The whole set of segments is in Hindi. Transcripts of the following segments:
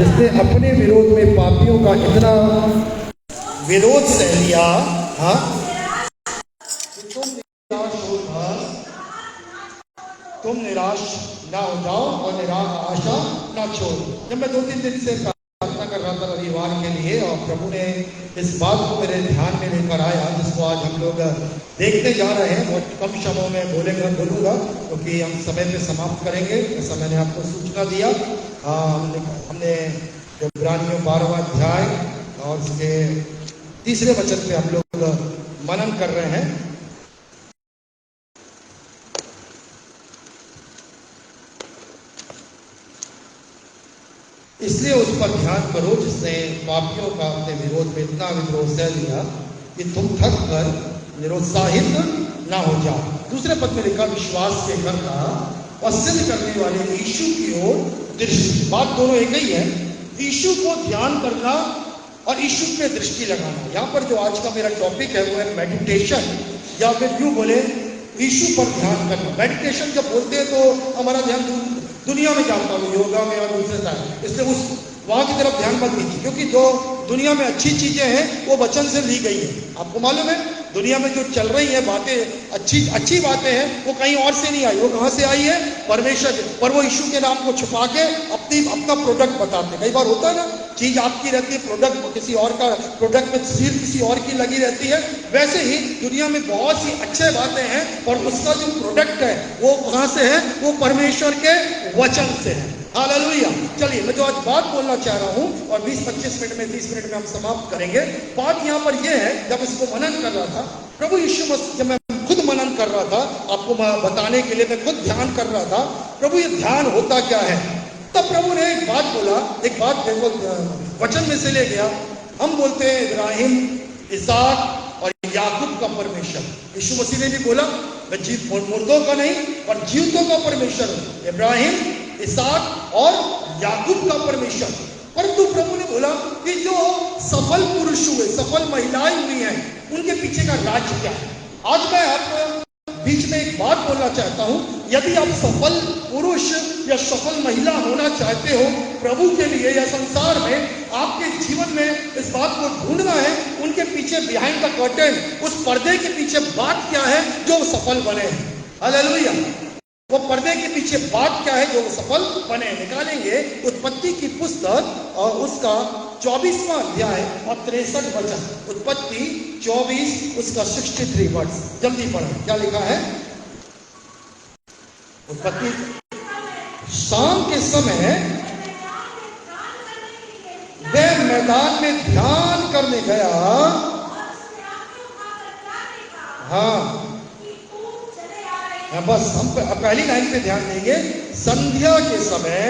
जिसने अपने विरोध में पापियों का इतना विरोध सह लिया, हाँ, तुम निराश ना हो जाओ और आशा ना छोड़ो। जब मैं 2-3 दिन से प्रार्थना कर रहा था रविवार के लिए, और प्रभु ने इस बात को मेरे ध्यान में लेकर आया, जिसको आज हम लोग देखते जा रहे हैं। बहुत कम शब्दों में बोलूँगा क्योंकि हम समय पे समाप्त करेंगे, ऐसा मैंने आपको सूचना दिया। हमने इब्रानियों 12वां अध्याय और उसके 3 वचन पे हम लोग मनन कर रहे हैं। इसलिए उस पर ध्यान करो जिसने पापियों का अपने विरोध में इतना विद्रोह सह लिया कि तुम थक कर निरुत्साहित ना हो जाओ। दूसरे पद में लिखा, विश्वास के करता और सिद्ध करने वाले यीशु की ओर दृष्टि। बात दोनों एक ही है, यीशु को ध्यान करना और यीशु पे दृष्टि लगाना। यहाँ पर जो आज का मेरा टॉपिक है वो है मेडिटेशन, या फिर यूं बोले यीशु पर ध्यान करना। मेडिटेशन जब बोलते हैं तो हमारा ध्यान दुनिया में जाता है, योगा में और दूसरे तरह, इसलिए उस वहां की तरफ ध्यान मत दीजिए, क्योंकि जो दुनिया में अच्छी चीजें हैं वो वचन से ली गई है। आपको मालूम है दुनिया में जो चल रही है बातें, अच्छी बातें हैं, वो कहीं और से नहीं आई, वो कहां से आई है? परमेश्वर से। पर वो यीशु के नाम को छुपा के अपना प्रोडक्ट बताते। कई बार होता है ना, चीज आपकी रहती है, प्रोडक्ट किसी और का, प्रोडक्ट में सील किसी और की लगी रहती है। वैसे ही दुनिया में बहुत सी अच्छे बातें हैं, और उसका जो प्रोडक्ट है वो कहां से है? वो परमेश्वर के वचन से है। हालेलुया। चलिए, मैं जो आज बात बोलना चाह रहा हूं, और 20-25 मिनट में 30 मिनट में हम समाप्त करेंगे। बात यहां पर यह है, जब इसको मनन कर रहा था प्रभु यीशु मसीह, जब मैं खुद मनन कर रहा था, आपको बताने के लिए मैं खुद ध्यान कर रहा था, प्रभु ये ध्यान होता क्या है, तब प्रभु ने एक बात बोला। एक बात देखो, वचन में से ले गया। हम बोलते हैं इब्राहिम, इसहाक और याकूब का परमेश्वर। यीशु मसीह ने भी बोला, मैं मुर्दों का नहीं और जीवतों का परमेश्वर हूं। इब्राहिम, इसहाक और याकूब का परमेश्वर। परंतु प्रभु ने बोला कि जो सफल पुरुष हुए, सफल महिलाएं हुई हैं, उनके पीछे का राज क्या है। आज मैं आपको बीच में एक बात बोलना चाहता हूं। यदि आप सफल पुरुष या सफल महिला होना चाहते हो प्रभु के लिए या संसार में, आपके जीवन में इस बात को ढूंढना है, उनके पीछे बिहाइंड द कर्टेन, उस पर्दे के पीछे बात क्या है जो सफल बने हैं। हालेलुया। वो पर्दे के पीछे बात क्या है जो सफल बने। निकालेंगे उत्पत्ति की पुस्तक और उसका 24वां अध्याय और 63 वचन। उत्पत्ति 24 उसका 63 वर्ष। जल्दी पढ़ें, क्या लिखा है? उत्पत्ति, शाम के समय वह मैदान में ध्यान करने गया। हाँ, बस हम पहली लाइन पे ध्यान देंगे। संध्या के समय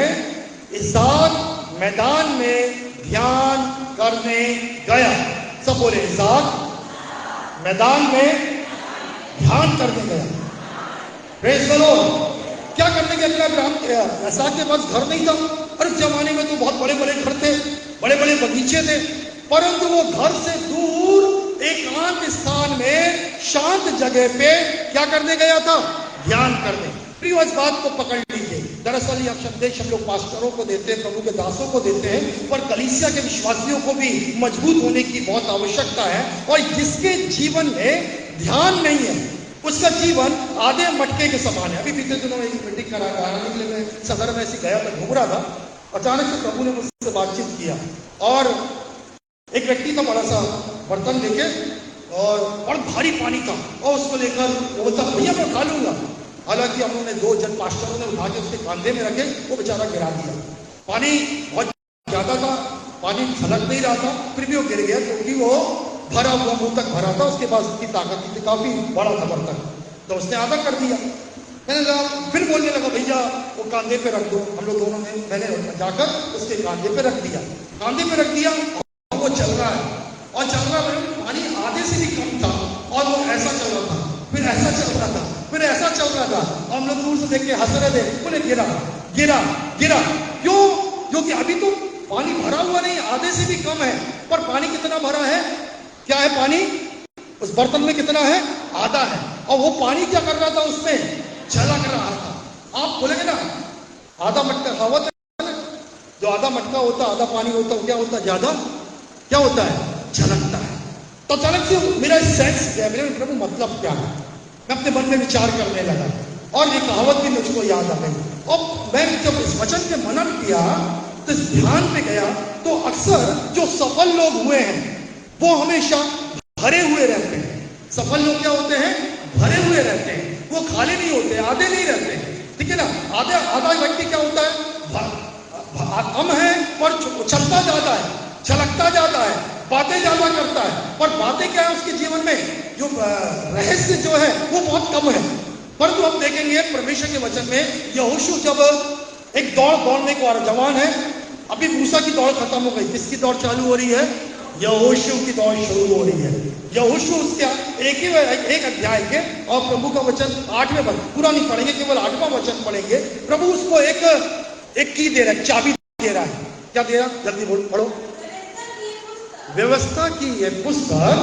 इसहाक मैदान में ध्यान करने गया। सब बोले, इसहाक मैदान में ध्यान करने गया। Praise the Lord. क्या करने गया? अपना इसहाक के पास घर नहीं था। अरे जमाने में तो बहुत बड़े बड़े घर थे, बड़े बड़े बगीचे थे, परंतु वो घर से दूर एकांत स्थान में शांत जगह पे क्या करने गया था? ध्यान करने। प्रिय, इस बात को पकड़ लीजिए। दरअसल यह संदेश हम लोग पास्टरों को देते हैं, प्रभु के दासों को देते हैं, पर कलीसिया के विश्वासियों को भी मजबूत होने की बहुत आवश्यकता है। और जिसके जीवन में ध्यान नहीं है, उसका जीवन आधे मटके के समान है। अभी बीते दिनों एक मीटिंग कराने के लिए मैं सदर में ऐसे गया, मैं घूम रहा था, अचानक से प्रभु ने मुझसे बातचीत किया, और एक व्यक्ति का बड़ा सा बर्तन लेके और भारी पानी था, और उसको लेकर वो बोलता, भैया मैं उठा लूंगा। हालांकि हम लोगों ने 2 जन पास्टरों ने उठा के उसके कांधे में रखे, वो बेचारा गिरा दिया। पानी बहुत ज्यादा था, पानी छलक नहीं रहा था, फिर भी वो गिर गया, क्योंकि वो भरा हुआ, मुंह तक भरा था। उसके पास उसकी ताकत थी, काफी बड़ा था बर्तन, तो उसने आधा कर दिया। मैंने कहा, फिर बोलने लगा, भैया वो कांधे पे रख दो। हम लोग दोनों ने, मैंने जाकर उसके कांधे पे रख दिया। कांधे पे रख दिया, वो चल रहा है, और चल रहा है, पानी आधे से भी कम था, और वो ऐसा चल रहा था, फिर ऐसा चल रहा था, फिर ऐसा चल रहा था। और हम लोग दूर से देख के हंस रहे थे। बोले, गिरा गिरा गिरा। क्यों? क्योंकि अभी तो पानी भरा हुआ नहीं, आधे से भी कम है, पर पानी कितना भरा है? क्या है पानी? उस बर्तन में कितना है? आधा है। और वो पानी क्या कर रहा था? उसमें झलक रहा था। आप बोलेंगे ना, आधा मटका खावत है, जो आधा मटका होता है, आधा पानी होता है, क्या होता है? ज्यादा क्या होता है? छलकता है। तो अचानक से मेरा सेंस गया, मेरे प्रभु मतलब क्या है? मैं अपने मन में विचार करने लगा और ये कहावत भी मुझको याद आ गई। और मैं जब इस वचन पे मनन किया तो इस ध्यान पे गया, तो अक्सर जो सफल लोग हुए हैं वो हमेशा भरे हुए रहते हैं। सफल लोग क्या होते हैं? भरे हुए रहते हैं, वो खाली नहीं होते, आधे नहीं रहते हैं, ठीक है ना। आधा व्यक्ति क्या होता है? कम है पर उछलता ज्यादा है, छलकता ज्यादा है, बातें ज्यादा करता है, पर बातें क्या है उसके जीवन में? जो रहस्य जो है वो बहुत कम है। परंतु हम देखेंगे परमेश्वर के वचन में, यहोशू जब एक दौड़ने को जवान है, अभी मूसा की दौड़ खत्म हो गई, किसकी दौड़ चालू हो रही है? यहोशू की दौड़ शुरू हो रही है। यहोशू उसके एक अध्याय के और प्रभु का वचन 8वें पद, पूरा नहीं पढ़ेंगे, केवल 8वां वचन पढ़ेंगे। प्रभु उसको एक की दे रहा है, चाबी दे रहा है। क्या दे रहा? जल्दी बोल, पढ़ो। व्यवस्था की यह पुस्तक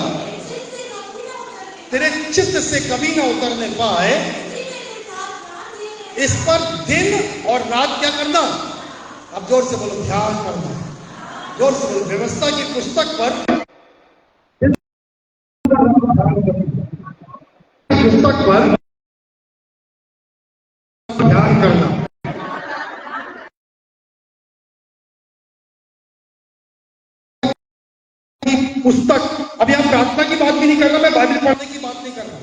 तेरे चित्त से कभी ना उतरने पाए, इस पर दिन और रात क्या करना? अब जोर से बोलो, ध्यान करना। जोर से बोलो, व्यवस्था की पुस्तक पर ध्यान करना। पुस्तक, अभी हम प्रार्थना की बात भी नहीं कर रहा, मैं बाइबल पढ़ने की बात नहीं कर रहा,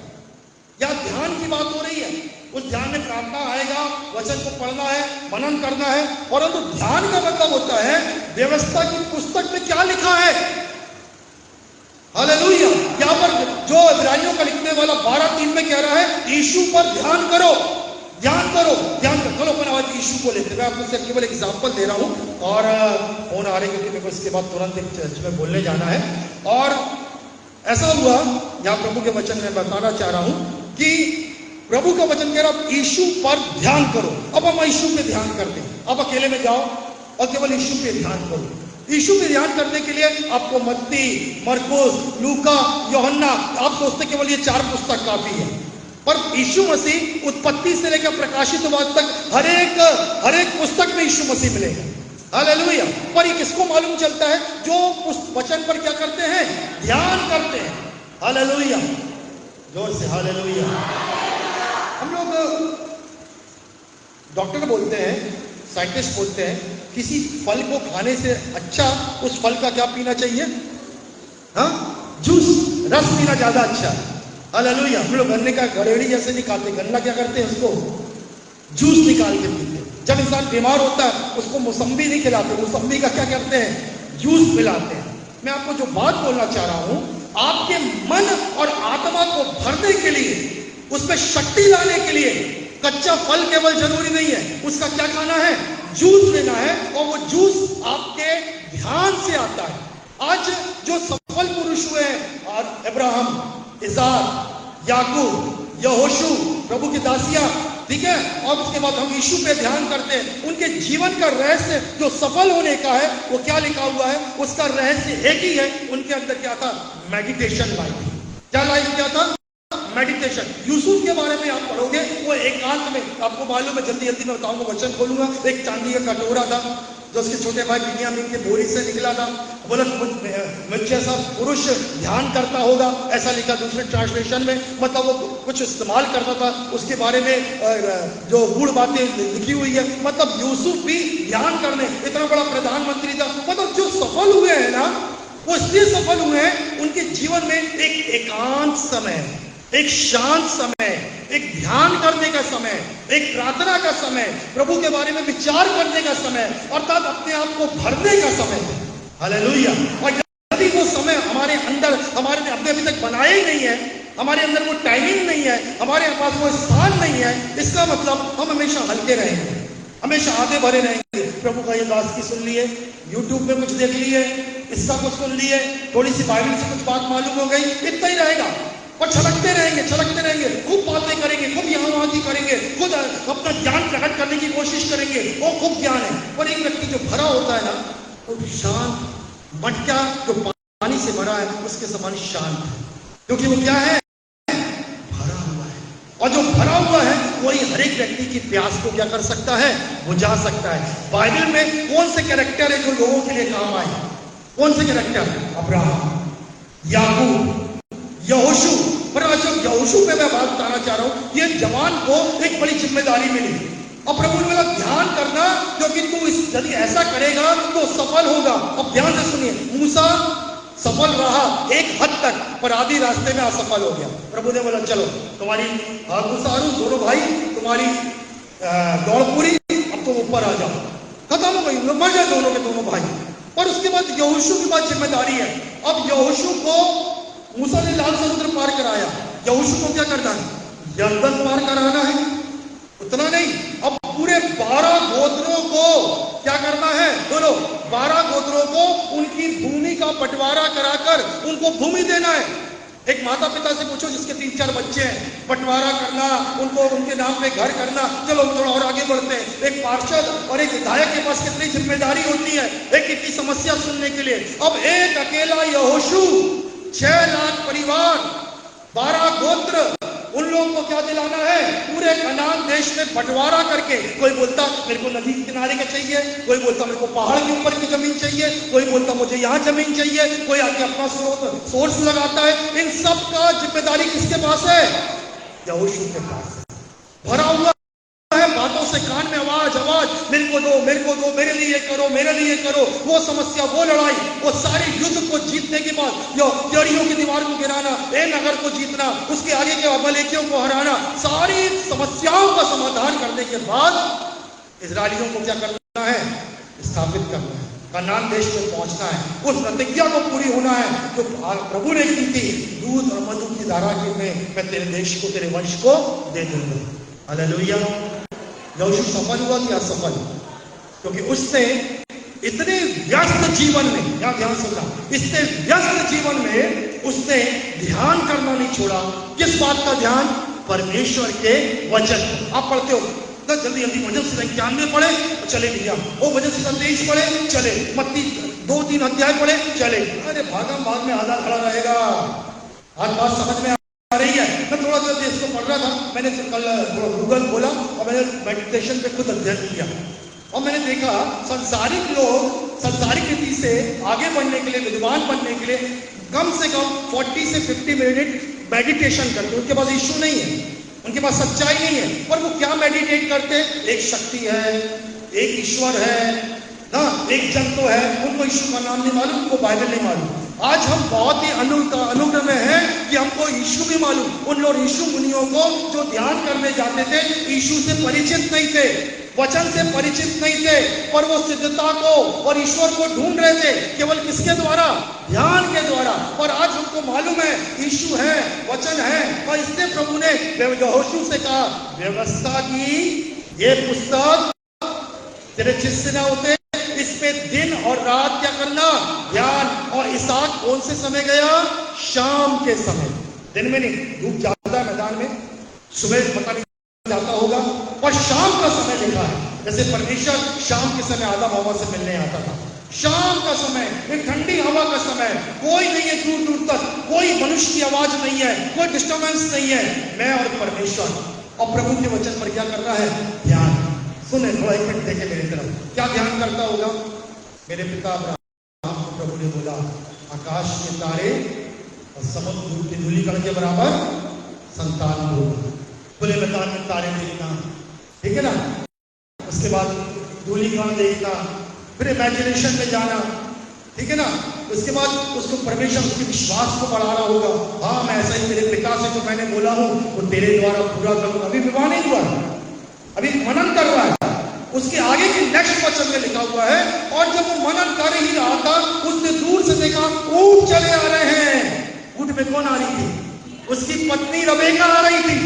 या ध्यान की बात हो रही है। उस ध्यान में प्रार्थना आएगा, वचन को पढ़ना है, मनन करना है, परंतु ध्यान का मतलब होता है व्यवस्था की पुस्तक में क्या लिखा है। हालेलुया। यहाँ पर जो इब्रानियों का लिखने वाला 12:3 में कह रहा है, यीशु पर ध्यान करो, ध्यान करो, ध्यान करो। चलो अपन आज यीशु को लेते हैं। मैं आपको सिर्फ केवल एग्जाम्पल दे रहा हूँ और फोन आ रहे क्योंकि मेरे को इसके बाद तुरंत एक चर्च में बोलने जाना है। और ऐसा हुआ, यहाँ प्रभु के वचन में बताना चाह रहा हूं कि प्रभु का वचन कह रहा यीशु पर ध्यान करो। अब हम यीशु पे ध्यान करते हैं। आप अकेले में जाओ और केवल यीशु पे ध्यान करो। यीशु पे ध्यान करने के लिए आपको मत्ती, मरकुस, लूका, यूहन्ना, आप सोचते केवल ये 4 पुस्तक काफी है, पर यीशु मसीह उत्पत्ति से लेकर प्रकाशित वाद तक हर एक पुस्तक में यीशु मसीह मिलेगा। हालेलुया। पर ये किसको मालूम चलता है? जो उस वचन पर क्या करते हैं? ध्यान करते हैं। हालेलुया, जोर से हालेलुया। हम लोग डॉक्टर बोलते हैं, साइंटिस्ट बोलते हैं, किसी फल को खाने से अच्छा उस फल का क्या पीना चाहिए? हाँ, जूस, रस पीना ज्यादा अच्छा है। हालेलुया। हम लोग गन्ने का गड़ेड़ी जैसे नहीं खाते, गन्ना क्या करते हैं? उसको जूस निकाल के पीते हैं। जब इंसान बीमार होता है उसको मौसम्बी नहीं खिलाते, मौसम्बी का क्या करते हैं? जूस पिलाते हैं। मैं आपको जो बात बोलना चाह रहा हूं, आपके मन और आत्मा को भरने के लिए, उसमें शक्ति लाने के लिए कच्चा फल केवल जरूरी नहीं है, उसका क्या खाना है? जूस लेना है। और वो जूस आपके ध्यान से आता है। आज जो सफल पुरुष हुए हैं, और अब्राहम, इज़ाक, याकूब, यहोशू, प्रभु की दासियां, ठीक है, और उसके बाद हम यीशु पे ध्यान करते हैं। उनके जीवन का रहस्य जो सफल होने का है वो क्या लिखा हुआ है? उसका रहस्य एक ही है। उनके अंदर क्या था? Meditation life. क्या लाइफ क्या था? मेडिटेशन। यूसुफ के बारे में आप पढ़ोगे, वो एकांत में, आपको मालूम है, जल्दी जल्दी मैं बताऊंगा, वचन खोलूंगा। एक चांदी का कटोरा था जो उसके छोटे भाई बिन्यामीन के बोरी से निकला था। बोला मुझ जैसा पुरुष ध्यान करता होगा, ऐसा लिखा दूसरे ट्रांसलेशन में। मतलब वो कुछ इस्तेमाल करता था, उसके बारे में जो गूढ़ बातें लिखी हुई है। मतलब यूसुफ भी ध्यान करने, इतना बड़ा प्रधानमंत्री था। मतलब जो सफल हुए हैं ना, वो इसलिए सफल हुए हैं, उनके जीवन में एक एकांत समय, एक शांत समय, एक ध्यान करने का समय, एक प्रार्थना का समय, प्रभु के बारे में विचार करने का समय, अर्थात अपने आप को भरने का समय। हालेलुया। और यदि वो समय हमारे अंदर, हमारे ने अपने अभी तक बनाया ही नहीं है, हमारे अंदर वो टाइमिंग नहीं है, हमारे पास वो स्थान नहीं है, इसका मतलब हम हमेशा हल्के रहेंगे, हमेशा आगे बढ़े रहेंगे। प्रभु का ये दास की सुन लिए, यूट्यूब में कुछ देख लिए, इसका कुछ सुन लिए, थोड़ी सी बाइबल से कुछ बात मालूम हो गई, इतना ही रहेगा। और छलकते रहेंगे, खूब बातें करेंगे, खूब यहाँ वहां की करेंगे, खुद अपना ज्ञान प्रकट करने की कोशिश करेंगे, वो खूब ज्ञान है। पर एक व्यक्ति जो भरा होता है ना, वो शांत, मटका जो पानी से भरा है उसके समान शांत है, क्योंकि वो क्या है? भरा हुआ है। और जो भरा हुआ है कोई हर एक व्यक्ति की प्यास को क्या कर सकता है, बुझा सकता है। बाइबल में कौन से कैरेक्टर है जो लोगों के लिए काम आए? कौन से कैरेक्टर? अब्राहम, याकूब, यहोशू। पर आज यहोशू पे मैं बात बताना चाह रहा हूं, ये जवान को एक बड़ी जिम्मेदारी मिली। अब प्रभु ने बोला ध्यान करना, क्योंकि तू यदि ऐसा करेगा तो सफल होगा। अब ध्यान से सुनिए, मूसा सफल रहा एक हद तक, पर आधी रास्ते में असफल हो गया। प्रभु ने बोला चलो तुम्हारी मूसा हारून दोनों भाई तुम्हारी दौड़ पूरी, अब तुम ऊपर आ जाओ। खत्म हो गई, मर जाए दोनों के दोनों भाई। और उसके बाद यहोशू की बात जिम्मेदारी है। अब यहोशू को मूसा ने लाल समुद्र पार कराया, यहोशू को क्या करना है? यरदन पार कराना है। उतना नहीं, अब पूरे 12 गोत्रों को क्या करना है? बोलो, 12 गोत्रों को उनकी भूमि का बंटवारा कराकर उनको भूमि देना है। एक माता पिता से पूछो जिसके 3-4 बच्चे हैं, बंटवारा करना, उनको उनके नाम पे घर करना। चलो थोड़ा और आगे बढ़ते हैं। एक पार्षद और एक विधायक के पास कितनी जिम्मेदारी होती है एक की समस्या सुनने के लिए। अब एक अकेला यहोशू, 6 लाख परिवार, 12 गोत्र, उन लोगों को क्या दिलाना है? पूरे कनान देश में बंटवारा करके। कोई बोलता मेरे को नदी किनारे का चाहिए, कोई बोलता मेरे को पहाड़ के ऊपर की जमीन चाहिए, कोई बोलता मुझे यहाँ जमीन चाहिए, कोई आके अपना सोर्स लगाता है। इन सब का जिम्मेदारी किसके पास है? यहोशू के पास है। भरा हुआ है बातों से, कान में आवाज आवाज, मेरे को दो, मेरे को दो, मेरे लिए करो, मेरे लिए करो। वो समस्या, वो लड़ाई, वो सारे युद्ध को जीतने के बाद यरीहो की दीवार को गिराना, ए नगर को जीतना, उसके आगे के अमलेकियों को हराना, सारी समस्याओं का समाधान करने के बाद इजरायलियों को क्या करना है? स्थापित करना है, कनान देश में पहुंचना है, उस प्रतिज्ञा को पूरी होना है जो प्रभु ने की थी, दूध और मधु की धारा के में मैं तेरे देश को, तेरे वंश को दे दूंगा। हालेलुया। यहोशू सफल हुआ कि असफल? क्योंकि उसने इतने व्यस्त जीवन में, यहां ध्यान सुनना, इतने व्यस्त जीवन में उसने ध्यान करना नहीं छोड़ा। किस बात का ध्यान? परमेश्वर के वचन। आप पढ़ते हो ना, जल्दी जल्दी वचन से 91 पढ़े, चले भैया, वो वचन से 23 पढ़े, चले, मत्ती 2-3 अध्याय पढ़े, चले। अरे भागम भाग में आधा खड़ा रहेगा। आज बात समझ में आ रही है? मैं थोड़ा सा इसको पढ़ रहा था, मैंने कल गूगल खोला और मैंने मेडिटेशन पे खुद अध्ययन किया और मैंने देखा संसारिक लोग संसारिक रीति से आगे बढ़ने के लिए, विद्वान बनने के लिए कम से कम 40 से 50 मिनट मेडिटेशन करते हैं। उनके पास इश्यू नहीं है, उनके पास सच्चाई नहीं है, पर वो क्या मेडिटेट करते हैं? एक शक्ति है, एक ईश्वर है ना, एक जन तो है, उनको ईश्वर का नाम नहीं मालूम, उनको बाइबल नहीं मालूम। आज हम बहुत ही अनुग्रह में हैं कि हमको यीशु भी मालूम। उन लोग यीशु मुनियों को जो ध्यान करने जाते थे, यीशु से परिचित नहीं थे, वचन से परिचित नहीं थे, पर वो सिद्धता को और ईश्वर को ढूंढ रहे थे। केवल किसके द्वारा? ध्यान के द्वारा। पर आज हमको मालूम है यीशु है, वचन है, और इसलिए प्रभु ने यहोशू से कहा, व्यवस्था की ये पुस्तक तेरे शिष्य ना होते, इस पे दिन और रात क्या करना? ध्यान। और इसहाक कौन से समय गया? शाम के समय, दिन में नहीं, धूप ज्यादा मैदान में, सुबह पता नहीं जाता होगा, और शाम का समय लिखा है। जैसे परमेश्वर शाम के समय आदम हवा से मिलने आता था, शाम का समय, एक ठंडी हवा का समय, कोई नहीं है दूर दूर तक, कोई मनुष्य की आवाज नहीं है, कोई डिस्टर्बेंस नहीं है, मैं और परमेश्वर। और प्रभु के वचन पर क्या करना है? ध्यान। सुने, थोड़ा एक मिनट देखे मेरी तरफ, क्या ध्यान करता होगा? मेरे पिता अब्राहम को प्रभु ने बोला, आकाश के तारे और समुद्र की धूलि कण के बराबर संतान हो, खुले मैदान में तारे देखना, ठीक है ना, उसके बाद धूलि कण देखना, फिर इमेजिनेशन में जाना, ठीक है ना, उसके बाद उसको परमेश्वर उसके विश्वास को बढ़ाना होगा। हाँ, मैं ऐसा ही तेरे पिता से जो मैंने बोला हूं वो तेरे द्वारा पूरा करूंगा। अभी विवाह नहीं हुआ, अभी मनन कर रहा है, उसके आगे के नेक्स्ट वचन में लिखा हुआ है, और जब वो मनन कर ही रहा था, उसने दूर से देखा ऊंट चले आ रहे हैं। ऊंट में कौन आ रही थी? उसकी पत्नी रबेका आ रही थी।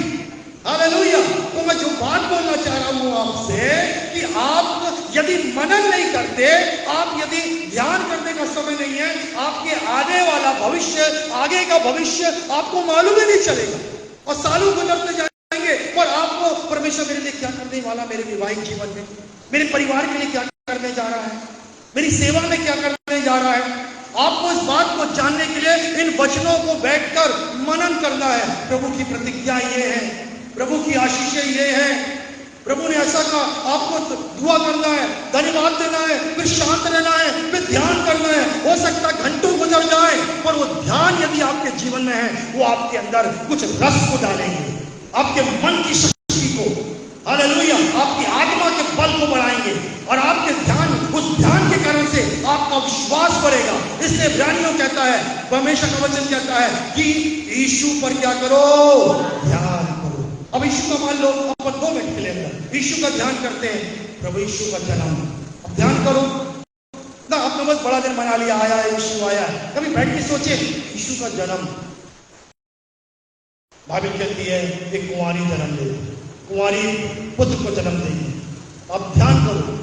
हालेलुया। तो मैं जो बात बोलना चाह रहा हूं आपसे कि आप यदि मनन नहीं करते, आप यदि ध्यान करने का समय नहीं है, आपके आने वाला भविष्य, आगे का भविष्य आपको मालूम ही नहीं चलेगा, और सालों गुजरते जाएंगे, और आपको परमेश्वर मेरे लिए क्या करने वाला, मेरे वैवाहिक जीवन में, मेरे परिवार के लिए क्या करने जा रहा है, मेरी सेवा में क्या करने जा रहा है। आपको इस बात को जानने के लिए इन वचनों को बैठकर मनन करना है। प्रभु की प्रतिज्ञा ये है, प्रभु की आशीषें ये है, प्रभु ने ऐसा कहा आपको दुआ करना है, धन्यवाद देना है, फिर शांत रहना है, फिर ध्यान करना है। हो सकता है घंटों गुजर जाए, पर वो ध्यान यदि आपके जीवन में है, वो आपके अंदर कुछ रस को डालेंगे, आपके मन की शक्ति को, हालेलुया, आपकी आत्मा के बल को बढ़ाएंगे, और आपके ध्यान, उस ध्यान के कारण से आपका विश्वास बढ़ेगा। इसलिए इब्रानियों कहता है, परमेश्वर का वचन कहता है कि यीशु पर क्या करो, ध्यान करो। अब यीशु का मान लो अपन 2 मिनट के लिए अंदर यीशु का ध्यान करते हैं, प्रभु यीशु का जन्म, अब ध्यान करो ना। आपने बस बड़ा दिन मना लिया, आया यीशु आया, कभी बैठ के सोचे यीशु का जन्म। बाइबल कहती है एक कुंवारी जन्म देगी, कुंवारी पुत्र को जन्म देगी। अब ध्यान करो,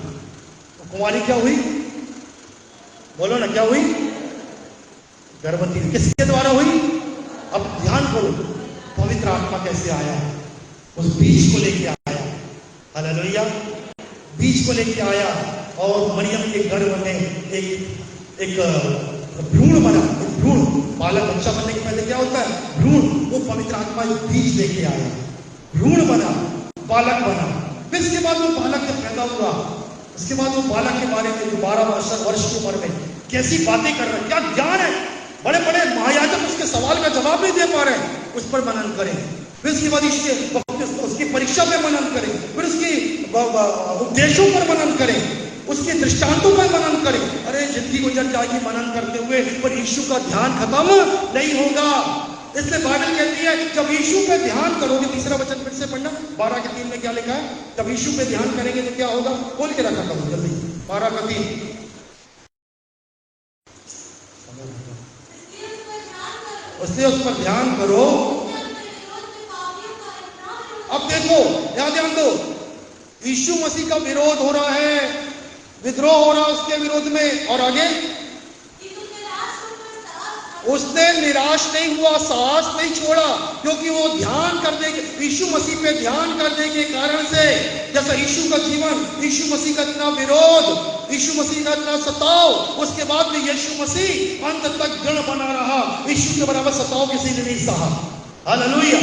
तो कुंवारी क्या हुई, बोलो ना, क्या हुई, गर्भवती। किसके द्वारा हुई? अब ध्यान करो, पवित्र आत्मा कैसे आया, उस बीज को लेके आया, हालेलुया, बीज को लेके आया, और मरियम के गर्भ में एक भ्रूण बना। एक भ्रूण, बालक बच्चा बनने के पहले क्या होता है, भ्रूण, वो पवित्र आत्मा एक बीज लेके आया, भ्रूण बना, बालक बना। फिर इसके बाद वो बालक जब पैदा हुआ, उसके बाद वो बालक के बारे में 12 वर्ष की उम्र में कैसी बातें कर रहे हैं, क्या ज्ञान है, बड़े बड़े महायाजक उसके सवाल का जवाब नहीं दे पा रहे हैं, उस पर मनन करें। फिर उसके बाद उसकी परीक्षा पे मनन करें, फिर उसकी उपदेशों पर मनन करें, उसके दृष्टांतों पर मनन करें। अरे जिंदगी गुजर जाएगी मनन करते हुए, पर यीशु का ध्यान खत्म नहीं होगा। इसलिए बाइबल कहती है जब यीशु पे ध्यान करोगे, तीसरा वचन फिर से पढ़ना, 12:3 में क्या लिखा है, जब यीशु पे ध्यान करेंगे तो क्या होगा, खोल के रखा करो जल्दी, 12:3। इसलिए उस पर ध्यान करो। अब देखो, यहां ध्यान दो, यीशु मसीह का विरोध हो रहा है, विद्रोह हो रहा है उसके विरोध में, और आगे उसने निराश नहीं हुआ, साहस नहीं छोड़ा, क्योंकि वो ध्यान करने के, यीशु मसीह पे ध्यान करने के कारण से, जैसा यीशु का जीवन, यीशु मसीह का इतना विरोध, यीशु मसीह का इतना सताव, उसके बाद भी यीशु मसीह अंत तक दृढ़ बना रहा। यीशु के बराबर सताव किसी ने नहीं सहा, हालेलुया।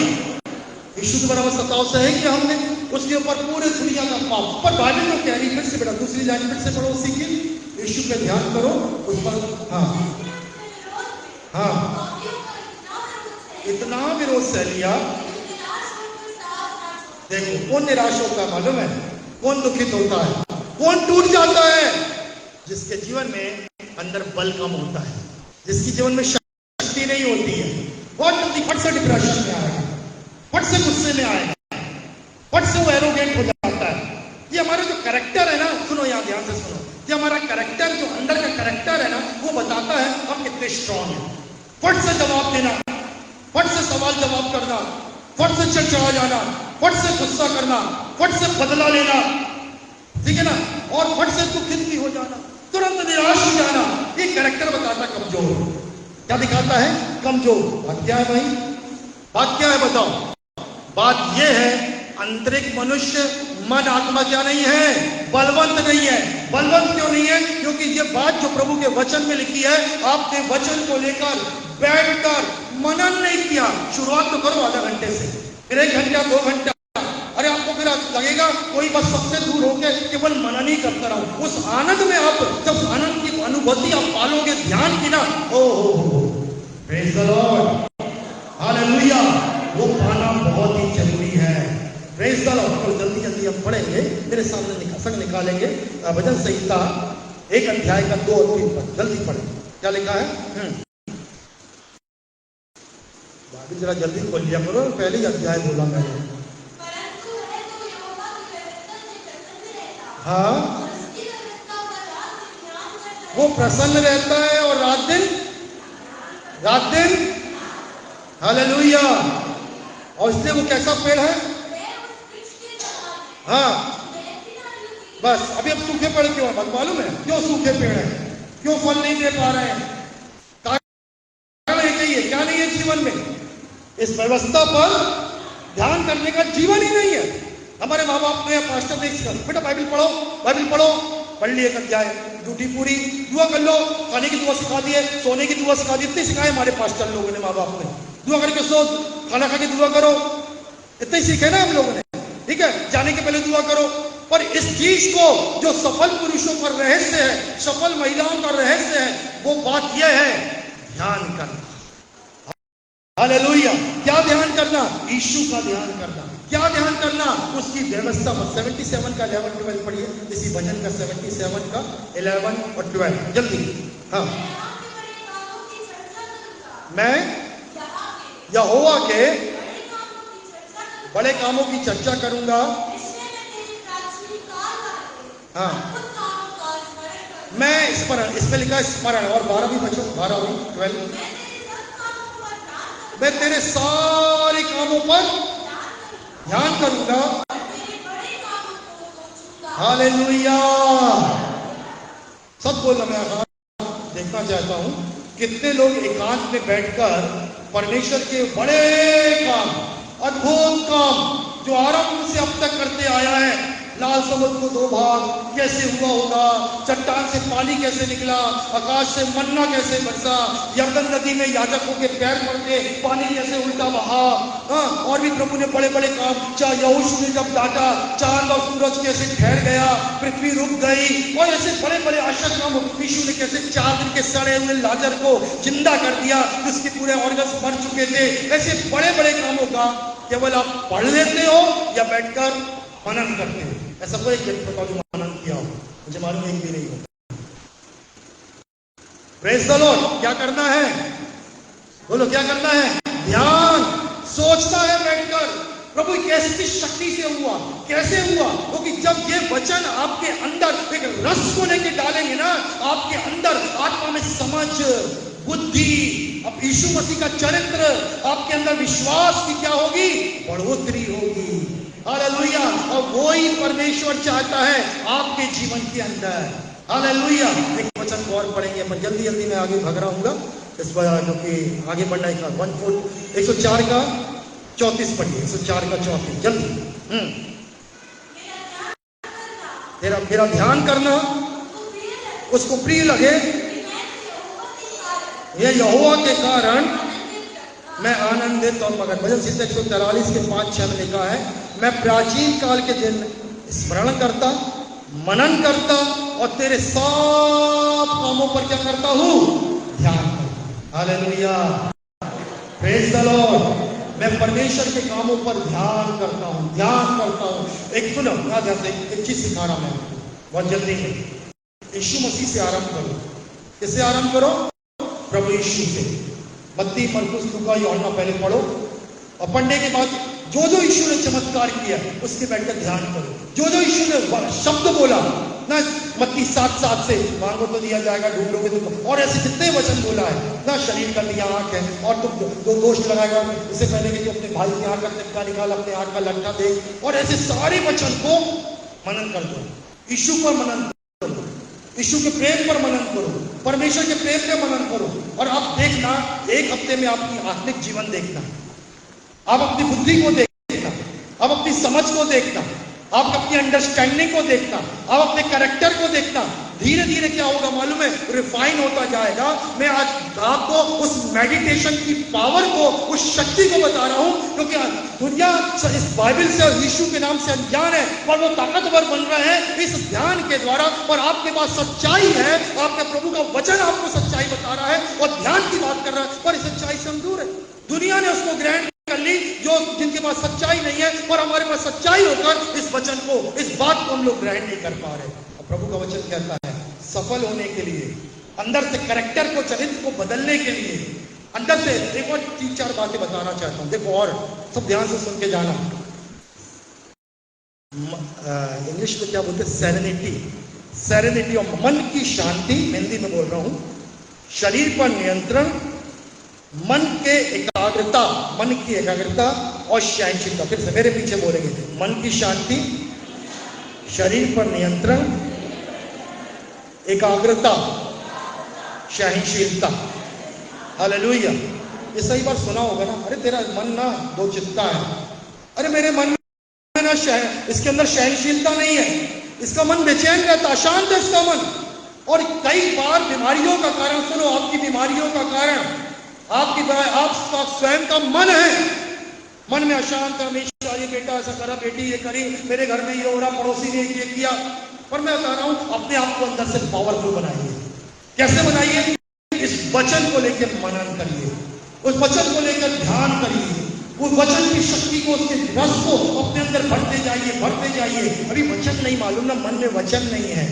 यीशु के बराबर सताव सहे कि हमने, उसके ऊपर पूरे दुनिया का पाप। पर बाइबल में कह रही, फिर से बेटा दूसरी लाइन फिर से पढ़ो उसी की, यीशु पे ध्यान करो, उस पर, हाँ हाँ, इतना विरोध सह लिया। देखो कौन निराश होता है मालूम है, कौन दुखित होता है, कौन टूट जाता है, जिसके जीवन में अंदर बल कम होता है, जिसकी जीवन में शक्ति नहीं होती है। बहुत जल्दी फट से डिप्रेशन में आएगा, फट से गुस्से में आएगा, फट से वो एरोगेंट हो जाता है। ये हमारा जो कैरेक्टर है ना, सुनो यहाँ ध्यान से सुनो, ये हमारा कैरेक्टर, जो अंदर का कैरेक्टर है ना, वो बताता है हम कितने स्ट्रांग हैं। फट से जवाब देना, फट से सवाल जवाब करना, फट से चिड़चिड़ा जाना, फट से गुस्सा करना, फट से बदला लेना, ठीक है ना, और फट से दुखित भी हो जाना, तुरंत निराश हो जाना, ये कैरेक्टर बताता है कमजोर। क्या दिखाता है, कमजोर। बात क्या है भाई, बात क्या है बताओ, बात यह है आंतरिक मनुष्य, मन आत्मा क्या नहीं है, बलवंत नहीं है। बलवंत क्यों नहीं है, क्योंकि ये बात जो प्रभु के वचन में लिखी है, आपने वचन को लेकर बैठकर मनन नहीं किया। शुरुआत तो करो आधा घंटे से, फिर 1 घंटा 2 घंटा, अरे आपको फिर लगेगा कोई बस सबसे दूर होकर केवल मनन ही करता रहो। उस आनंद में आप, जब आनंद की अनुभूति आप पालोगे ध्यान की ना, ओ प्रेज द लॉर्ड, हालेलुया, वो पाना बहुत ही जरूरी है। Praise the Lord. और जल्दी जल्दी हम पढ़ेंगे, मेरे सामने संग निकालेंगे भजन संहिता 1 अध्याय का 2 और 3 पद, जल्दी पढ़ें क्या लिखा है। जरा जल्दी खोल लिया करो, पहले ही अध्याय बोला मैंने। हाँ, वो प्रसन्न रहता है और रात दिन हालेलुया। और इसलिए वो कैसा पेड़ है, हाँ बस। अभी अब सूखे पेड़ क्यों है, बात मालूम है क्यों सूखे पेड़ है, क्यों फल नहीं दे पा रहे हैं, कारण है क्या नहीं है जीवन में, इस व्यवस्था पर ध्यान करने का जीवन ही नहीं है। हमारे माँ बाप ने, पास्टर ने, बेटा बाइबल पढ़ो, पढ़ लिए 1 अध्याय, ड्यूटी पूरी, दुआ कर लो, खाने की दुआ सिखा दिए, सोने की दुआ सिखा दी, इतनी सिखाए हमारे पास्टर लोगों ने, माँ बाप ने। दुआ करके सो, खाना खा के दुआ करो, इतना ही सीखे ना हम लोगों ने, ठीक है। जाने के पहले दुआ करो। पर इस चीज को जो सफल पुरुषों का रहस्य है, सफल महिलाओं का रहस्य है, वो बात यह है, ध्यान करना। हालेलुया। क्या ध्यान करना? यीशु का ध्यान करना। क्या ध्यान करना? उसकी व्यवस्था पर। 77 का 11 12 पढ़िए, इसी भजन का 77 का 11 और 12 जल्दी। हाँ, मैं यहोवा के बड़े कामों की चर्चा करूंगा। हाँ, मैं इसमें लिखा है स्मरण, और 12 भी बचो, 12 भी 12। मैं तेरे सारे कामों पर ध्यान करूंगा। हालेलुया। सब बोलना। मैं देखना चाहता हूं कितने लोग एकांत में बैठकर परमेश्वर के बड़े काम, अद्भुत काम जो आरंभ से अब तक करते आया है, लाल समुद्र को 2 भाग कैसे हुआ होगा, चट्टान से पानी कैसे निकला, आकाश से मन्ना कैसे बरसा, यरदन नदी में याजकों के पैर पड़ते पानी कैसे उल्टा बहा। हाँ, और भी प्रभु ने बड़े बड़े काम, चाहे यहोशू ने जब डांटा, चांद और सूरज कैसे ठहर गया, पृथ्वी रुक गई, और ऐसे बड़े बड़े आश्चर्य काम। यीशु ने कैसे 4 दिन के सड़े हुए लाजर को जिंदा कर दिया, जिसके पूरे ऑर्गन्स मर चुके थे। ऐसे बड़े बड़े कामों का केवल आप पढ़ लेते हो या बैठकर मनन करते हो? ऐसा कोई एक व्यक्ति बताओ जो मनन किया हो? मुझे मालूम एक भी नहीं हो। Praise the Lord. क्या करना है? बोलो, क्या करना है? ध्यान। सोचता है बैठकर, प्रभु कैसी शक्ति से हुआ, कैसे हुआ? क्योंकि जब ये वचन आपके अंदर एक रस को लेके डालेंगे ना, आपके अंदर आत्मा में समझ, बुद्धि, अब यीशु मसीह का चरित्र, आपके अंदर विश्वास की क्या होगी? बढ़ोतरी होगी। हालेलुया। और वो ही परमेश्वर चाहता है आपके जीवन के अंदर। हालेलुया। एक वचन को और पढ़ेंगे, पर जल्दी जल्दी मैं आगे भाग रहा हूँ इस बार, क्योंकि आगे बढ़ना है। 104 का 34 पढ़िए, 104 का 34 जल्दी। मेरा ध्यान करना उसको प्रिय लगे, ये यहोवा के कारण मैं आनंदित और मगन। भजन संहिता 143 के 5-6 में लिखा है, मैं प्राचीन काल के दिन स्मरण करता, मनन करता और तेरे सब कामों पर क्या करता हूं? ध्यान करता। हालेलुया। Praise the Lord. मैं परमेश्वर के कामों पर ध्यान करता हूं, ध्यान करता हूं। एक सुनो, एक चीज सिखा रहा मैं बहुत जल्दी में। यीशु मसीह से आरंभ करो। किससे आरंभ करो? प्रभु यीशु से। मत्ती, मरकुस, लूका, यूहन्ना पहले पढ़ो, और पढ़ने के बाद जो यीशु ने चमत्कार किया उसके बैठकर ध्यान करो। जो यीशु ने शब्द बोला ना, मत्ती 7:7 से, मांगो तो दिया जाएगा, ढूंढोगे तो, और ऐसे जितने वचन बोला है ना, शरीर का लिया आंख है, और तुम जो दोष लगाएगा इससे पहले कि अपने भाई की आंख का तिनका निकाल, अपने आंख का लट्ठा दे, और ऐसे सारे वचन को मनन कर दो। यीशु पर मनन करो, यीशु के प्रेम पर मनन करो, परमेश्वर के प्रेम पे मनन करो, और आप देखना, एक हफ्ते में आपकी आत्मिक जीवन देखना, आप अपनी बुद्धि को देखना, आप अपनी समझ को देखना, आप अपनी अंडरस्टैंडिंग को देखना, आप अपने कैरेक्टर को देखना। धीरे धीरे क्या होगा मालूम है? रिफाइन होता जाएगा। मैं आज आपको उस मेडिटेशन की पावर को, उस शक्ति को बता रहा हूं, क्योंकि दुनिया इस बाइबल से और यीशु के नाम से अनजान है, पर वो ताकतवर बन रहे हैं इस ध्यान के द्वारा। और आपके पास सच्चाई है, आपके प्रभु का वचन आपको सच्चाई बता रहा है और ध्यान की बात कर रहा है, पर इस सच्चाई से हम दूर है। दुनिया ने उसको ग्रहण कर ली, जो जिनके पास सच्चाई नहीं है, और हमारे पास सच्चाई होकर इस वचन को, इस बात को हम लोग ग्रहण नहीं कर पा रहे। और प्रभु का वचन कहता है, सफल होने के लिए, अंदर से कैरेक्टर को, चरित्र को बदलने के लिए, अंदर से एक और 3-4 बातें बताना चाहता हूं। देखो, और सब ध्यान से सुन के जाना। इंग्लिश में क्या बोलते हैं? सेरेनिटी। सेरेनिटी और मन की शांति, हिंदी में बोल रहा हूं। शरीर पर नियंत्रण, मन के एकाग्रता, मन की एकाग्रता और सहनशीलता। फिर से मेरे पीछे बोलेंगे, मन की शांति, शरीर पर नियंत्रण, एकाग्रता, सहनशीलता। हालेलुया। ये सही बार सुना होगा ना? अरे तेरा मन ना दो चित्ता है, अरे मेरे मन में ना इसके अंदर सहनशीलता नहीं है, इसका मन बेचैन रहता, अशांत है इसका मन। और कई बार बीमारियों का कारण, सुनो, आपकी बीमारियों का कारण आपका स्वयं का मन है। मन में अशांत, हमेशा बेटा ऐसा करा, बेटी ये करी, मेरे घर में ये हो रहा, पड़ोसी ने ये किया। पर मैं बता रहा हूं, अपने आप को अंदर से पावरफुल बनाइए। कैसे बनाइए? इस वचन को लेकर मनन करिए, उस वचन को लेकर ध्यान करिए, उस वचन की शक्ति को, उसके रस को अपने अंदर भरते जाइए, भरते जाइए। अभी वचन नहीं मालूम ना, मन में वचन नहीं है,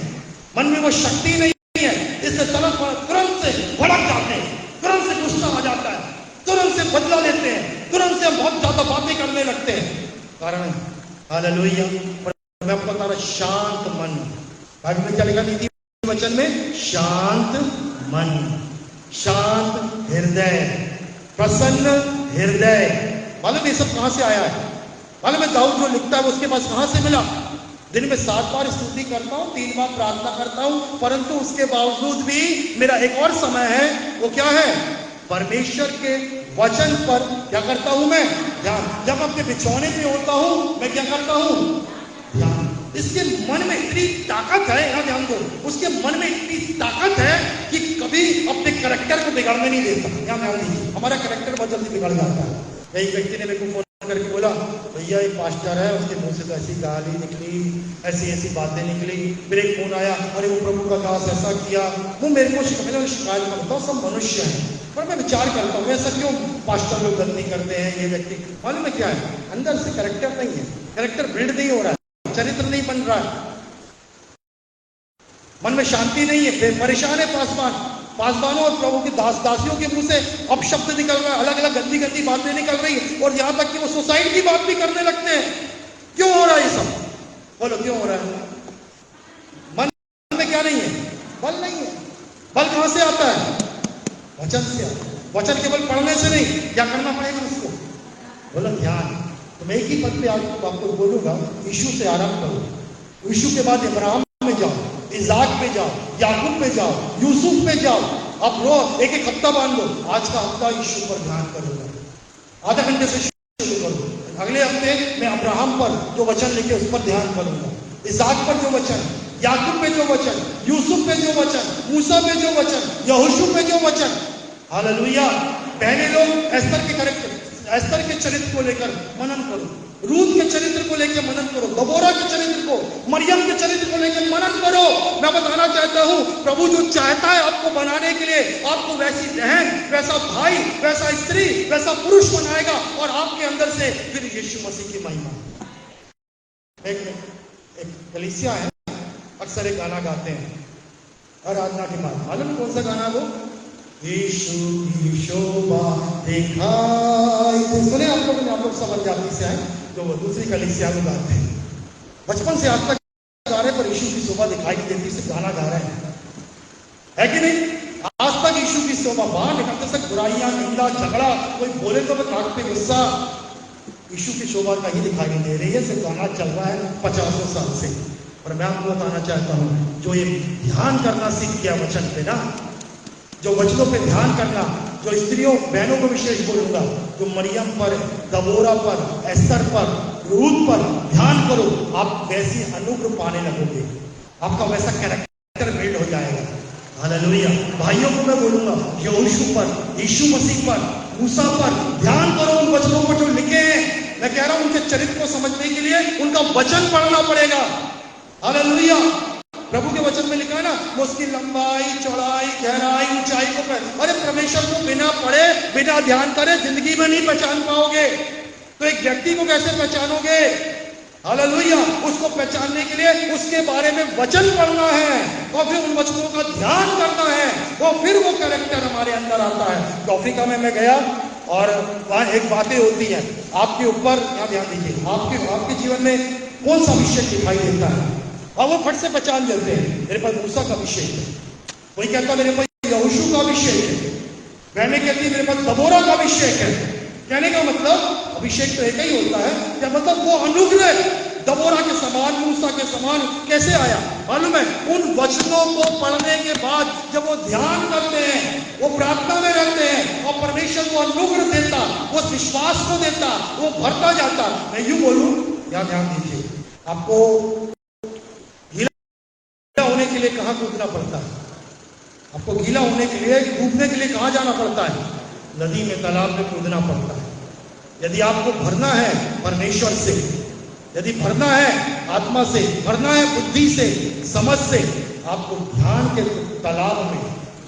मन में वो शक्ति नहीं है, इससे तुरंत से भड़क जाते हैं, तुरंत से गुस्सा आ जाता है, तुरंत से बदला लेते हैं, तुरंत से हम बहुत ज्यादा बातें करने लगते हैं। कारण हालेलुया। मैं आपको बता रहा, शांत मन। बाइबल में क्या लिखा नीति वचन में? शांत मन, शांत हृदय, प्रसन्न हृदय। मालूम ये सब कहां से आया है? मालूम है दाऊद जो लिखता है उसके पास कहां से मिला? दिन में 7 बार स्तुति करता हूं, 3 बार प्रार्थना करता हूं, परंतु उसके बावजूद भी मेरा एक और समय है, वो क्या है? परमेश्वर के वचन पर क्या करता हूं मैं? ध्यान। जब अपने बिछौने पे होता हूं, मैं क्या करता हूं? ध्यान। इसके मन में इतनी ताकत है, यहां ध्यान दो, उसके मन में इतनी ताकत है कि कभी अपने कैरेक्टर को बिगाड़ने नहीं देता। यहां ध्यान दीजिए, हमारा कैरेक्टर बहुत जल्दी बिगड़ जाता है। एक व्यक्ति ने मेरे को फोन करके बोला, भैया एक पास्टर है, उसके मुंह से तो ऐसी गाली निकली, ऐसी ऐसी बातें निकली। मेरे एक फोन आया, अरे वो प्रभु का दास ऐसा किया। वो मेरे को शिकायत करता हूँ, सब मनुष्य है, पर मैं विचार करता हूँ ऐसा क्यों पास्टर लोग गलती करते हैं। ये व्यक्ति मालूम है क्या है? अंदर से कैरेक्टर नहीं है, कैरेक्टर बिल्ड नहीं हो रहा है, चरित्र नहीं बन रहा है, मन में शांति नहीं है, परेशान है। पासवानों और प्रभु के दासियों के मुंह से अपशब्द निकल रहा है, अलग अलग गंदी गंदी बातें निकल रही है, और यहां तक कि वो सुसाइड की बात भी करने लगते हैं। क्यों हो रहा है ये सब? बोलो क्यों हो रहा है? मन में क्या नहीं है? बल नहीं है। बल कहां से आता है? वचन से आता है। वचन केवल पढ़ने से नहीं, क्या करना पड़ेगा उसको? बोलो ध्यान। तो मैं एक ही पद पे आपको बोलूंगा, यीशु से आरंभ करो। यीशु के बाद अब्राहम में जाओ, इज़ाक पे जाओ, याकूब पे जाओ, यूसुफ पे जाओ। अब रोज एक एक हफ्ता बांध लो, आज का हफ्ता यीशु पर ध्यान करूंगा, आधा घंटे से शुरू करो। अगले हफ्ते मैं अब्राहम पर जो वचन लिखे उस पर ध्यान करूंगा, इज़ाक पर जो वचन, याकूब पे जो वचन, यूसुफ पे जो वचन, मूसा पे जो वचन, यहोशू पे जो वचन। हालेलुया। पहले लोग एस्तर के चरित्र को लेकर मनन करो, रूत के चरित्र को लेकर मनन करो, दबोरा के चरित्र को, मरियम के चरित्र को लेकर मनन करो। मैं बताना चाहता हूं, प्रभु जो चाहता है आपको बनाने के लिए, आपको वैसी बहन, वैसा भाई, वैसा स्त्री, वैसा पुरुष बनाएगा, और आपके अंदर से फिर यीशु मसीह की महिमा। एक कलीसिया है, अक्सर एक गाना गाते हैं आराधना के बाद। मालूम कौन सा गाना? वो यीशु की शोभा दिखाई दे। सुने आप लोग ने? आप लोग समझ जाती से आए जो वो दूसरी कलीसिया में गाते हैं, बचपन से आज तक गा रहे, पर यीशु की शोभा दिखाई नहीं देती, सिर्फ गाना गा रहे हैं, है कि नहीं? आज तक यीशु की शोभा बाहर निकलते तक बुराइयां, निंदा, झगड़ा, कोई बोले तो काट पे गुस्सा, यीशु की शोभा कहीं दिखाई नहीं दे रही है। सिर्फ गाना चल रहा है 50 साल से। और मैं आपको बताना चाहता हूं, जो ये ध्यान करना सीख गया वचन पे ना, जो वचनों पे ध्यान करना, जो स्त्रियों बहनों को विशेष बोलूंगा, जो मरियम पर, दबोरा पर, एस्तर पर, रूत पर ध्यान करो, आप वैसी अनुग्रह पाने लगोगे, आपका वैसा कैरेक्टर बिल्ड हो जाएगा। हालेलुया। भाइयों को मैं बोलूंगा, यहोशू पर, यीशु मसीह पर, मूसा पर ध्यान करो, उन वचनों को जो लिखे हैं। मैं कह रहा हूं, उनके चरित्र को समझने के लिए उनका वचन पढ़ना पड़ेगा। हालेलुया। प्रभु के वचन में लिखा है ना, वो उसकी लंबाई, चौड़ाई, गहराई, ऊंचाई को अरे परमेश्वर को बिना पढ़े, बिना ध्यान करे जिंदगी में नहीं पहचान पाओगे। तो एक व्यक्ति को कैसे पहचानोगे? हालेलुया। उसको पहचानने के लिए उसके बारे में वचन पढ़ना है, और फिर उन वचनों का ध्यान करना है, तो फिर वो कैरेक्टर हमारे अंदर आता है। तो अफ्रीका में मैं गया, और वहां एक बातें होती है आपके ऊपर, यहाँ ध्यान दीजिए, आपके जीवन में कौन सा विषय दिखाई देता है, और वो फट से पहचान लेते हैं। मेरे पास मूसा का विषय है, कोई कहता मेरे पास यहोशू का विषय है, मैंने कहती मेरे पास दबोरा का विषय है। कहने का मतलब अभिषेक तो एक ही होता है, क्या मतलब वो अनुग्रह दबोरा के समान, मूसा के समान कैसे आया? मालूम है, उन वचनों को पढ़ने के बाद जब वो ध्यान करते हैं, वो प्रार्थना में रहते हैं, और परमेश्वर को अनुग्रह देता, वो विश्वास को देता, वो भरता जाता। मैं यूं बोलूं, यहाँ ध्यान दीजिए, आपको गीला होने के लिए कहां कूदना पड़ता है? आपको गीला होने के लिए, डूबने के लिए कहां जाना पड़ता है? नदी में, तालाब में कूदना पड़ता है। यदि आपको भरना है परमेश्वर से, यदि भरना है आत्मा से, भरना है बुद्धि से, समझ से, आपको ध्यान के तालाब में,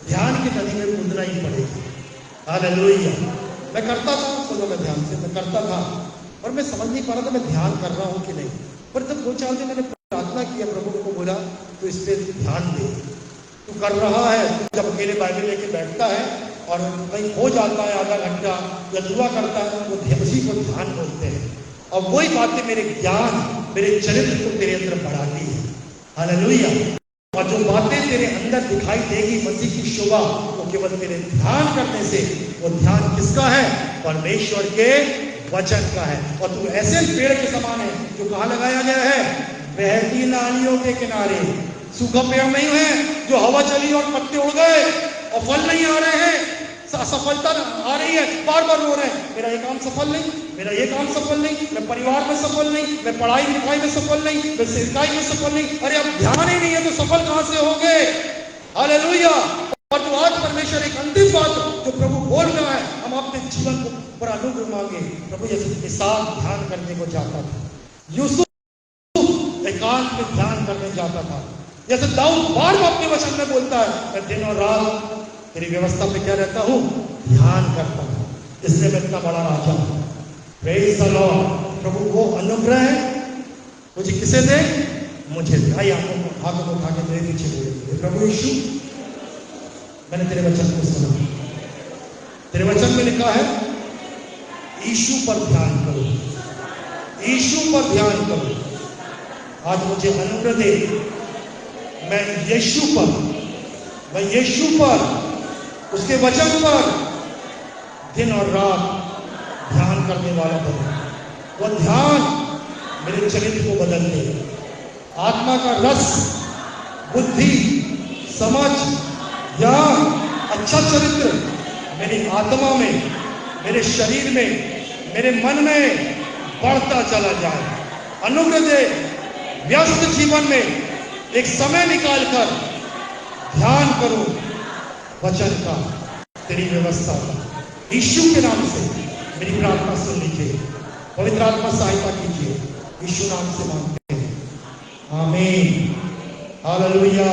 ध्यान की नदी में कूदना ही पड़ेगा। हालेलुया। मैं करता था, सुनो मैं ध्यान से मैं करता था और मैं समझ नहीं पा रहा था मैं ध्यान कर रहा हूं कि नहीं। पर जब 2-4 दिन मैंने प्रार्थना किया, प्रभु को बोला तो इस पे ध्यान दे, तू कर रहा है। जब अकेले बाइबल लेके बैठता है और कहीं हो जाता है आधा घंटा या दुआ करता है, वो उसी को ध्यान बोलते हैं। और वही बातें मेरे ज्ञान, मेरे चरित्र को तेरे अंदर बढ़ाती है। हालेलुया। और जो बातें तेरे अंदर दिखाई देगी मसीह की शोभा, वो केवल तेरे ध्यान करने से। वो ध्यान किसका है? परमेश्वर के वचन का है। और तू ऐसे पेड़ के समान है जो कहाँ लगाया गया है? बहती नालियों के किनारे। सूखा पेड़ नहीं है जो हवा चली और पत्ते उड़ गए और फल नहीं आ रहे हैं, असफलता आ रही है, बार बार रो रहे हैं, मेरा ये काम सफल नहीं, मेरा ये काम सफल नहीं, मैं परिवार में सफल नहीं, मैं पढ़ाई लिखाई में सफल नहीं, मैं सिखाई में सफल नहीं। अरे अब ध्यान ही नहीं है तो सफल कहां से होंगे? हालेलुया। और तो आज परमेश्वर एक अंतिम बात जो प्रभु बोल रहा है, हम अपने जीवन को पर अनुग्रह मांगे। प्रभु यूसुफ के साथ ध्यान करने को जाता था, यूसुफ एकांत में ध्यान करने जाता था। जैसे दाऊद बार बार अपने वचन में बोलता है, मैं दिन और रात तेरी व्यवस्था पे क्या रहता हूं? ध्यान करता हूं, इसलिए मैं इतना बड़ा राजा हूं। Praise the Lord. प्रभु वो अनुग्रह है मुझे किसे दे? मुझे। भाई हाथों को उठा के मेरे पीछे बोले, प्रभु यीशु मैंने तेरे वचन को सुना, तेरे वचन में लिखा है यीशु पर ध्यान करो, यीशु पर ध्यान करो। आज मुझे अनुग्रह दे, मैं यीशु पर, उसके वचन पर दिन और रात ध्यान करने वाला बने। वह ध्यान मेरे चरित्र को बदल दे। आत्मा का रस, बुद्धि, समझ, ज्ञान, अच्छा चरित्र मेरी आत्मा में, मेरे शरीर में, मेरे मन में बढ़ता चला जाए। अनुग्रह दे, व्यस्त जीवन में एक समय निकालकर ध्यान करो वचन का, तेरी व्यवस्था का। यीशु के नाम से मेरी प्रार्थना सुन लीजिए, पवित्र आत्मा सहायता कीजिए, यीशु नाम से मांगते हैं, आमीन। हालेलुया।